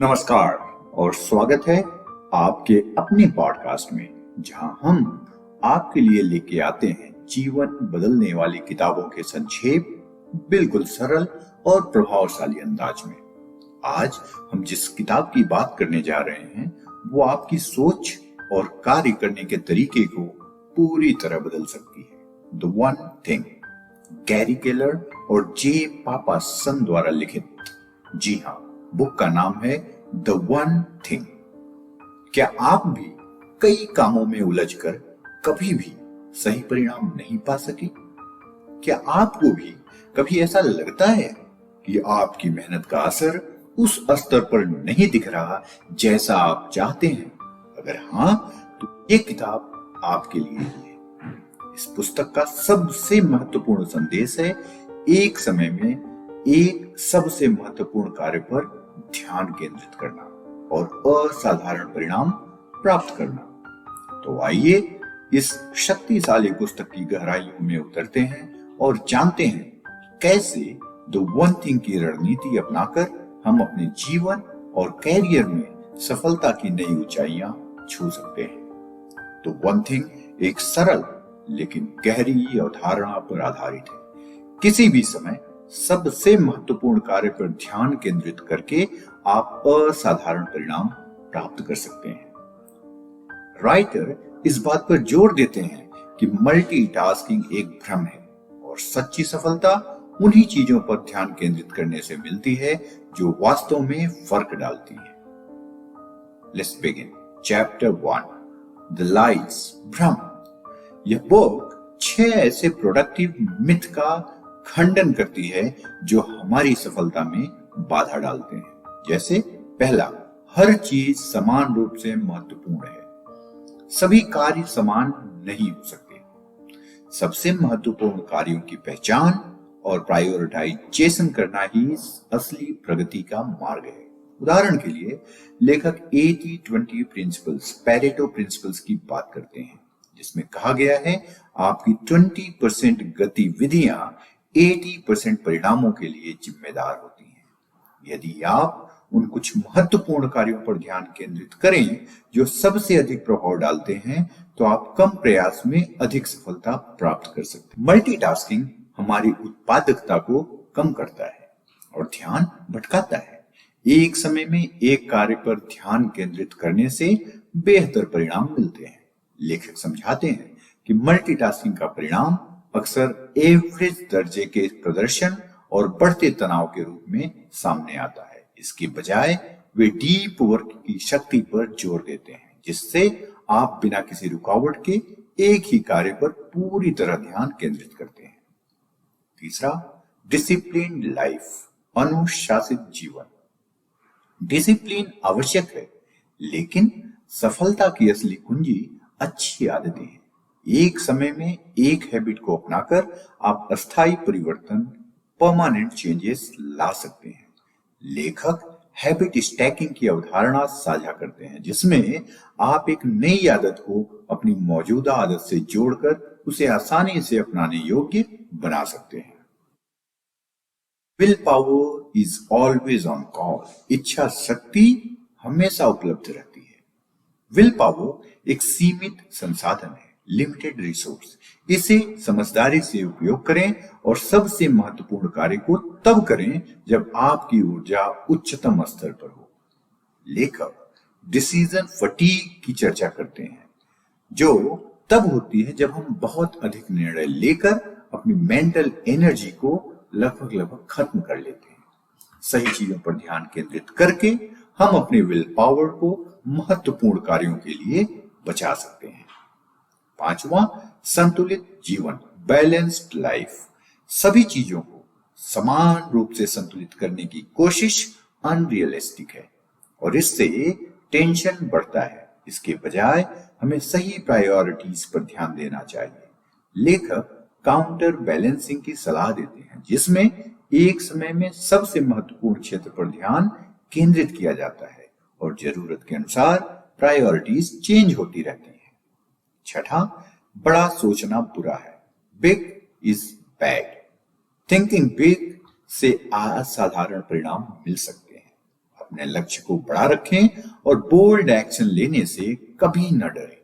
नमस्कार और स्वागत है आपके अपने पॉडकास्ट में, जहां हम आपके लिए लेके आते हैं जीवन बदलने वाली किताबों के संक्षेप, बिल्कुल सरल और प्रभावशाली अंदाज में। आज हम जिस किताब की बात करने जा रहे हैं वो आपकी सोच और कार्य करने के तरीके को पूरी तरह बदल सकती है। The one thing, Gary Keller और जे पापासन द्वारा लिखित। जी हाँ, बुक का नाम है द वन थिंग। क्या आप भी कई कामों में उलझकर कभी भी सही परिणाम नहीं पा सके? क्या आपको भी कभी ऐसा लगता है कि आपकी मेहनत का असर उस स्तर पर नहीं दिख रहा जैसा आप चाहते हैं? अगर हाँ, तो ये किताब आपके लिए ही है। इस पुस्तक का सबसे महत्वपूर्ण संदेश है एक समय में एक सबसे महत्वपूर्ण कार्य पर ध्यान केंद्रित करना और असाधारण परिणाम प्राप्त करना। तो आइए इस शक्तिशाली पुस्तक की गहराइयों में उतरते हैं और जानते हैं कैसे द वन थिंग की रणनीति अपनाकर हम अपने जीवन और कैरियर में सफलता की नई ऊंचाइयां छू सकते हैं। तो वन थिंग एक सरल लेकिन गहरी अवधारणा पर आधारित है। किसी भी समय सबसे महत्वपूर्ण कार्य पर ध्यान केंद्रित करके आप असाधारण परिणाम प्राप्त कर सकते हैं। राइटर इस बात पर जोर देते हैं कि मल्टीटास्किंग एक भ्रम है और सच्ची सफलता उन्हीं चीजों पर ध्यान केंद्रित करने से मिलती है जो वास्तव में फर्क डालती है। Let's begin. Chapter 1, the lies, भ्रम। यह बुक 6 ऐसे प्रोडक्टिव मिथ का खंडन करती है जो हमारी सफलता में बाधा डालते हैं। जैसे पहला, हर चीज समान रूप से महत्वपूर्ण है। सभी कार्य समान नहीं हो सकते। सबसे महत्वपूर्ण कार्यों की पहचान और प्रायोरिटाइजेशन करना ही असली प्रगति का मार्ग है। उदाहरण के लिए लेखक 80-20 प्रिंसिपल्स, पैरेटो प्रिंसिपल्स की बात करते हैं, जिसमें कहा गया है आपकी 20% गतिविधियां 80% परिणामों के लिए जिम्मेदार होती हैं। यदि आप उन कुछ महत्वपूर्ण कार्यों पर ध्यान केंद्रित करें जो सबसे अधिक प्रभाव डालते हैं, तो आप कम प्रयास में अधिक सफलता प्राप्त कर सकते हैं। मल्टीटास्किंग हमारी उत्पादकता को कम करता है और ध्यान भटकाता है। एक समय में एक कार्य पर ध्यान केंद्रित करने से बेहतर परिणाम मिलते हैं। लेखक समझाते हैं कि मल्टीटास्किंग का परिणाम अक्सर एवरेज दर्जे के प्रदर्शन और बढ़ते तनाव के रूप में सामने आता है। इसके बजाय वे डीप वर्क की शक्ति पर जोर देते हैं, जिससे आप बिना किसी रुकावट के एक ही कार्य पर पूरी तरह ध्यान केंद्रित करते हैं। तीसरा, डिसिप्लिन्ड लाइफ, अनुशासित जीवन। डिसिप्लिन आवश्यक है, लेकिन सफलता की असली कुंजी अच्छी आदतें हैं। एक समय में एक हैबिट को अपनाकर आप अस्थायी परिवर्तन, परमानेंट चेंजेस ला सकते हैं। लेखक हैबिट स्टैकिंग की अवधारणा साझा करते हैं, जिसमें आप एक नई आदत को अपनी मौजूदा आदत से जोड़कर उसे आसानी से अपनाने योग्य बना सकते हैं। Will power is always on call, इच्छा शक्ति हमेशा उपलब्ध रहती है। विल पावर एक सीमित संसाधन है, लिमिटेड रिसोर्स। इसे समझदारी से उपयोग करें और सबसे महत्वपूर्ण कार्य को तब करें जब आपकी ऊर्जा उच्चतम स्तर पर हो। लेखक डिसीजन फटीग की चर्चा करते हैं, जो तब होती है जब हम बहुत अधिक निर्णय लेकर अपनी मेंटल एनर्जी को लगभग खत्म कर लेते हैं। सही चीजों पर ध्यान केंद्रित करके हम अपने विल पावर को महत्वपूर्ण कार्यों के लिए बचा सकते हैं। पांचवा, संतुलित जीवन, बैलेंस्ड लाइफ। सभी चीजों को समान रूप से संतुलित करने की कोशिश अनरियलिस्टिक है और इससे टेंशन बढ़ता है। इसके बजाय हमें सही प्रायोरिटीज पर ध्यान देना चाहिए। लेखक काउंटर बैलेंसिंग की सलाह देते हैं, जिसमें एक समय में सबसे महत्वपूर्ण क्षेत्र पर ध्यान केंद्रित किया जाता है और जरूरत के अनुसार प्रायोरिटीज चेंज होती रहती हैं। छठा, बड़ा सोचना बुरा है, big is bad. Thinking big से असाधारण परिणाम मिल सकते हैं। अपने लक्ष्य को बड़ा रखें और बोल्ड एक्शन लेने से कभी न डरें।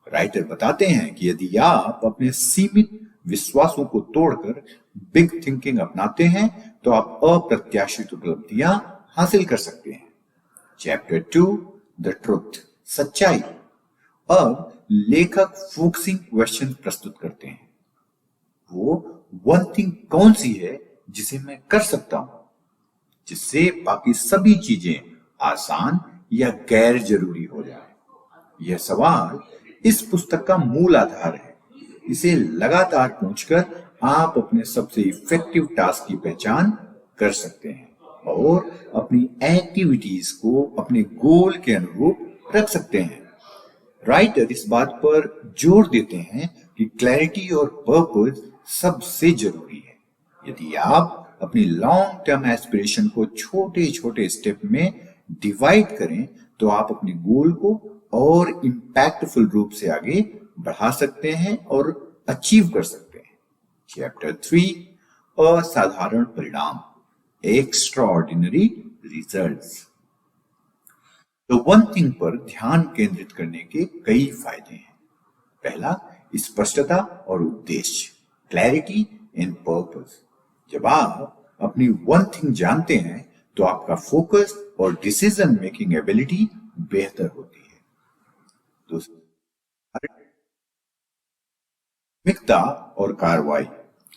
राइटर बताते हैं कि यदि आप अपने सीमित विश्वासों को तोड़कर बिग थिंकिंग अपनाते हैं तो आप अप्रत्याशित उपलब्धियां हासिल कर सकते हैं। चैप्टर 2 द ट्रुथ, सच्चाई। अब लेखक फोकसिंग क्वेश्चन प्रस्तुत करते हैं। वो वन थिंग कौन सी है जिसे मैं कर सकता हूं जिससे बाकी सभी चीजें आसान या गैर जरूरी हो जाए। यह सवाल इस पुस्तक का मूल आधार है। इसे लगातार पूछकर आप अपने सबसे इफेक्टिव टास्क की पहचान कर सकते हैं और अपनी एक्टिविटीज को अपने गोल के अनुरूप रख सकते हैं। राइटर इस बात पर जोर देते हैं कि क्लैरिटी और पर्पस सबसे जरूरी है। यदि आप अपनी लॉन्ग टर्म एस्पिरेशन को छोटे छोटे स्टेप में डिवाइड करें तो आप अपने गोल को और इंपैक्टफुल रूप से आगे बढ़ा सकते हैं और अचीव कर सकते हैं। चैप्टर 3 असाधारण परिणाम, एक्स्ट्राऑर्डिनरी रिजल्ट्स। तो वन थिंग पर ध्यान केंद्रित करने के कई फायदे हैं। पहला, स्पष्टता और उद्देश्य, क्लैरिटी एंड पर्पस। जब आप अपनी वन थिंग जानते हैं तो आपका फोकस और डिसीजन मेकिंग एबिलिटी बेहतर होती है। प्राथमिकता और कार्रवाई,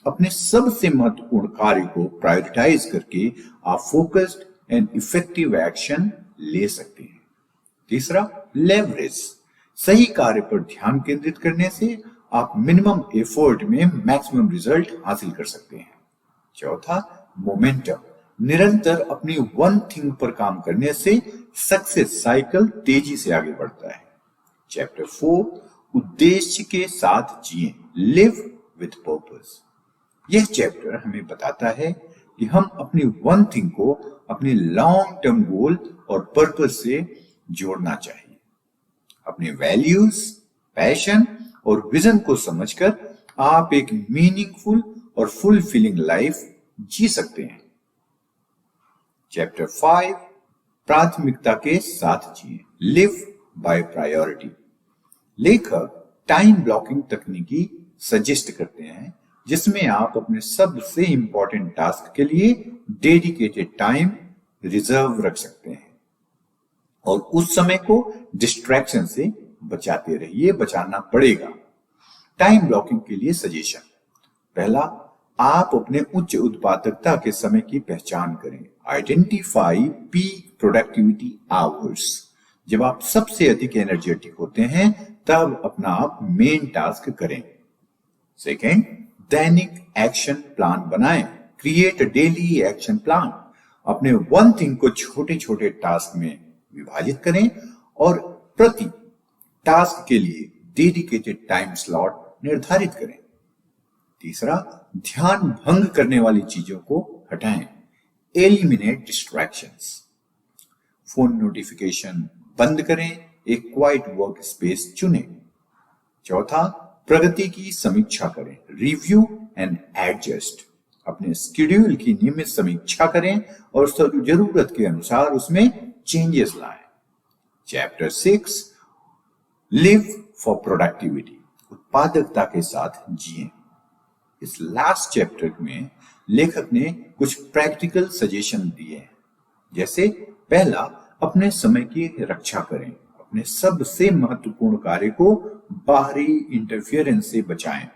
अपने सबसे महत्वपूर्ण कार्य को प्रायोरिटाइज करके आप फोकस्ड एंड इफेक्टिव एक्शन ले सकते हैं। तीसरा, लेवरेज, सही कार्य पर ध्यान केंद्रित करने से आप मिनिमम एफर्ट में मैक्सिमम रिजल्ट हासिल कर सकते हैं। चौथा, मोमेंटम, निरंतर अपनी वन थिंग पर काम करने से सक्सेस साइकिल तेजी से आगे बढ़ता है। चैप्टर 4 उद्देश्य के साथ जिए, लिव विथ पर्पस। यह चैप्टर हमें बताता है कि हम अपनी वन थिंग को अपने लॉन्ग टर्म गोल और पर्पस से जोड़ना चाहिए। अपने वैल्यूज, पैशन और विजन को समझकर आप एक मीनिंगफुल और फुलफिलिंग लाइफ जी सकते हैं। चैप्टर 5 प्राथमिकता के साथ जिए, लिव बाय प्रायोरिटी। लेखक टाइम ब्लॉकिंग तकनीकी सजेस्ट करते हैं जिसमें आप अपने सबसे इंपॉर्टेंट टास्क के लिए डेडिकेटेड टाइम रिजर्व रख सकते हैं और उस समय को डिस्ट्रैक्शन से बचाते रहिए, बचाना पड़ेगा। टाइम ब्लॉकिंग के लिए सजेशन, पहला, आप अपने उच्च उत्पादकता के समय की पहचान करें। Identify peak productivity hours. जब आप सबसे अधिक एनर्जेटिक होते हैं तब अपना आप मेन टास्क करें। सेकेंड, दैनिक एक्शन प्लान बनाएं। Create daily action plan. अपने वन थिंग को छोटे छोटे टास्क में विभाजित करें और प्रति टास्क के लिए डेडिकेटेड टाइम स्लॉट निर्धारित करें। तीसरा, ध्यान भंग करने वाली चीजों को हटाएं। Eliminate distractions. फोन नोटिफिकेशन बंद करें, एक क्वाइट वर्क स्पेस चुनें। चौथा, प्रगति की समीक्षा करें। Review and adjust. अपने शेड्यूल की नियमित समीक्षा करें और जरूरत के अनुसार उसमें चेंजेस लाएं। चैप्टर 6 लिव फॉर प्रोडक्टिविटी, उत्पादकता के साथ जिएं। इस लास्ट चैप्टर में लेखक ने कुछ प्रैक्टिकल सजेशन दिए हैं, जैसे पहला, अपने समय की रक्षा करें। अपने सबसे महत्वपूर्ण कार्य को बाहरी इंटरफियरेंस से बचाएं।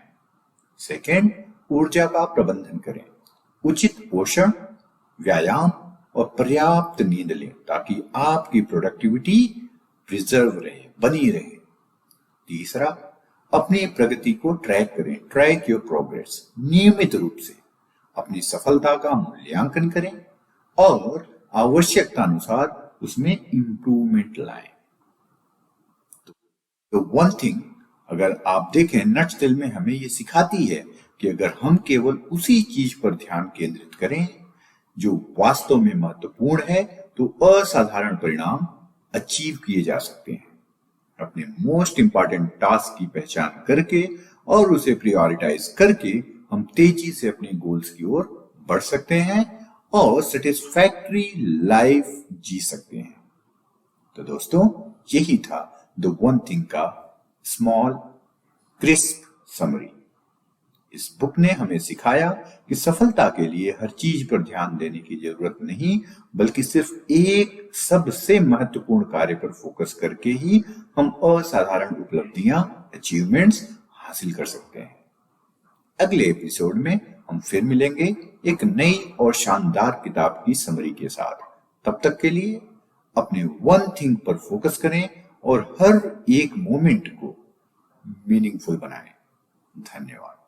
सेकेंड, ऊर्जा का प्रबंधन करें। उचित पोषण, व्यायाम और पर्याप्त नींद लें ताकि आपकी प्रोडक्टिविटी प्रिजर्व रहे, बनी रहे। तीसरा, अपनी प्रगति को ट्रैक करें। Track your progress. नियमित रूप से अपनी सफलता का मूल्यांकन करें और आवश्यकता अनुसार उसमें इंप्रूवमेंट लाएं। तो वन थिंग, अगर आप देखें, नटशेल में हमें ये सिखाती है कि अगर हम केवल उसी चीज पर ध्यान केंद्रित करें जो वास्तव में महत्वपूर्ण है तो असाधारण परिणाम अचीव किए जा सकते हैं। अपने मोस्ट इंपॉर्टेंट टास्क की पहचान करके और उसे प्रायोरिटाइज करके हम तेजी से अपने गोल्स की ओर बढ़ सकते हैं और सेटिस्फैक्टरी लाइफ जी सकते हैं। तो दोस्तों, यही था द वन थिंग का स्मॉल क्रिस्प समरी। इस बुक ने हमें सिखाया कि सफलता के लिए हर चीज पर ध्यान देने की जरूरत नहीं, बल्कि सिर्फ एक सबसे महत्वपूर्ण कार्य पर फोकस करके ही हम असाधारण उपलब्धियां, अचीवमेंट्स हासिल कर सकते हैं। अगले एपिसोड में हम फिर मिलेंगे एक नई और शानदार किताब की समरी के साथ। तब तक के लिए अपने वन थिंग पर फोकस करें और हर एक मोमेंट को मीनिंगफुल बनाएं। धन्यवाद।